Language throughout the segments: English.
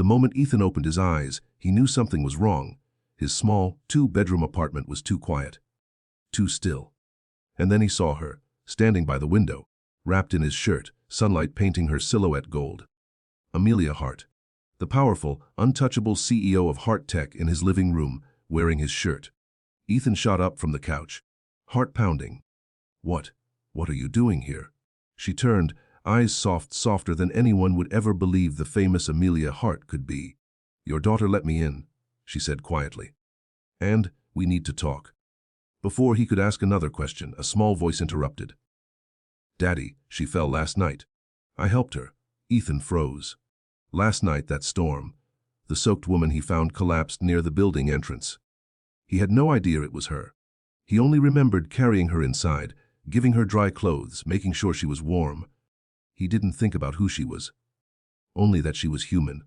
The moment Ethan opened his eyes, he knew something was wrong. His small, two-bedroom apartment was too quiet, too still. And then he saw her, standing by the window, wrapped in his shirt, sunlight painting her silhouette gold. Amelia Hart, the powerful, untouchable CEO of Hart Tech, in his living room, wearing his shirt. Ethan shot up from the couch, heart pounding. What are you doing here? She turned, eyes softer than anyone would ever believe the famous Amelia Hart could be. Your daughter let me in, she said quietly. And we need to talk. Before he could ask another question, a small voice interrupted. Daddy, she fell last night. I helped her. Ethan froze. Last night, that storm. The soaked woman he found collapsed near the building entrance. He had no idea it was her. He only remembered carrying her inside, giving her dry clothes, making sure she was warm. He didn't think about who she was, only that she was human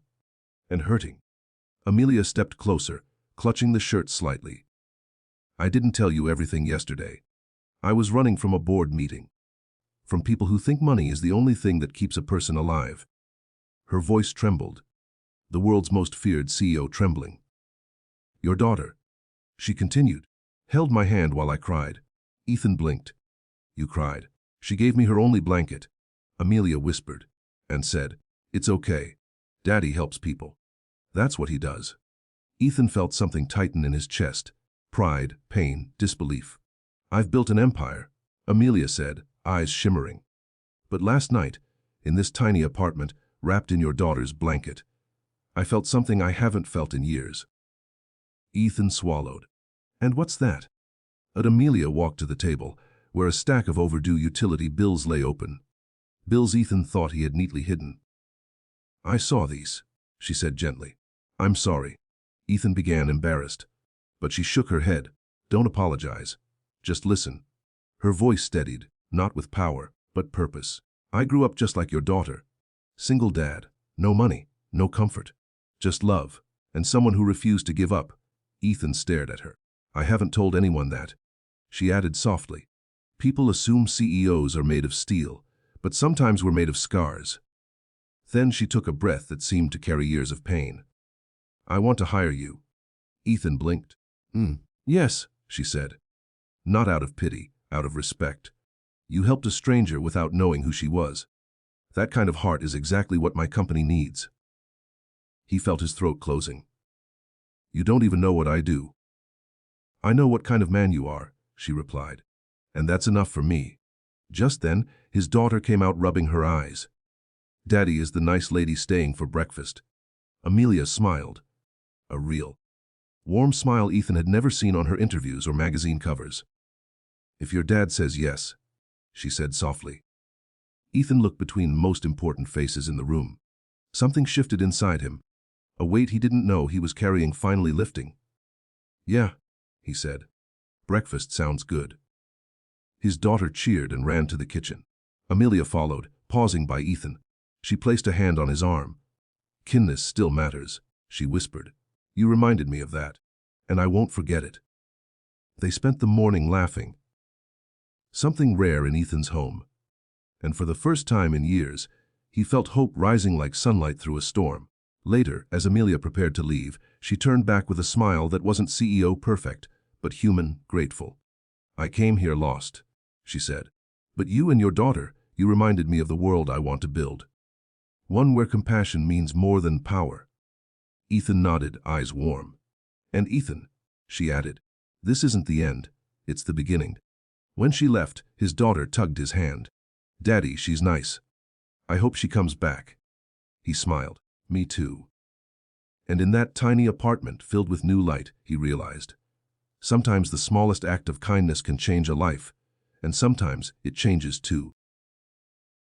and hurting. Amelia stepped closer, clutching the shirt slightly. I didn't tell you everything yesterday. I was running from a board meeting. From people who think money is the only thing that keeps a person alive. Her voice trembled, the world's most feared CEO trembling. Your daughter, she continued, held my hand while I cried. Ethan blinked. You cried. She gave me her only blanket. Amelia whispered and said, It's okay. Daddy helps people. That's what he does. Ethan felt something tighten in his chest. Pride, pain, disbelief. I've built an empire, Amelia said, eyes shimmering. But last night, in this tiny apartment, wrapped in your daughter's blanket, I felt something I haven't felt in years. Ethan swallowed. And what's that? Amelia walked to the table, where a stack of overdue utility bills lay open. Bills Ethan thought he had neatly hidden. I saw these, she said gently. I'm sorry. Ethan began, embarrassed. But she shook her head. Don't apologize. Just listen. Her voice steadied, not with power, but purpose. I grew up just like your daughter. Single dad, no money, no comfort. Just love, and someone who refused to give up. Ethan stared at her. I haven't told anyone that. She added softly. People assume CEOs are made of steel, but sometimes we're made of scars. Then she took a breath that seemed to carry years of pain. I want to hire you. Ethan blinked. Yes, she said. Not out of pity, out of respect. You helped a stranger without knowing who she was. That kind of heart is exactly what my company needs. He felt his throat closing. You don't even know what I do. I know what kind of man you are, she replied. And that's enough for me. Just then, his daughter came out rubbing her eyes. Daddy is the nice lady staying for breakfast. Amelia smiled. A real, warm smile Ethan had never seen on her interviews or magazine covers. If your dad says yes, she said softly. Ethan looked between most important faces in the room. Something shifted inside him. A weight he didn't know he was carrying finally lifting. Yeah, he said. Breakfast sounds good. His daughter cheered and ran to the kitchen. Amelia followed, pausing by Ethan. She placed a hand on his arm. Kinness still matters, she whispered. You reminded me of that, and I won't forget it. They spent the morning laughing. Something rare in Ethan's home. And for the first time in years, he felt hope rising like sunlight through a storm. Later, as Amelia prepared to leave, she turned back with a smile that wasn't CEO perfect, but human, grateful. I came here lost, she said. But you and your daughter, you reminded me of the world I want to build. One where compassion means more than power. Ethan nodded, eyes warm. And Ethan, she added, this isn't the end, it's the beginning. When she left, his daughter tugged his hand. Daddy, she's nice. I hope she comes back. He smiled. Me too. And in that tiny apartment filled with new light, he realized, sometimes the smallest act of kindness can change a life, and sometimes it changes two.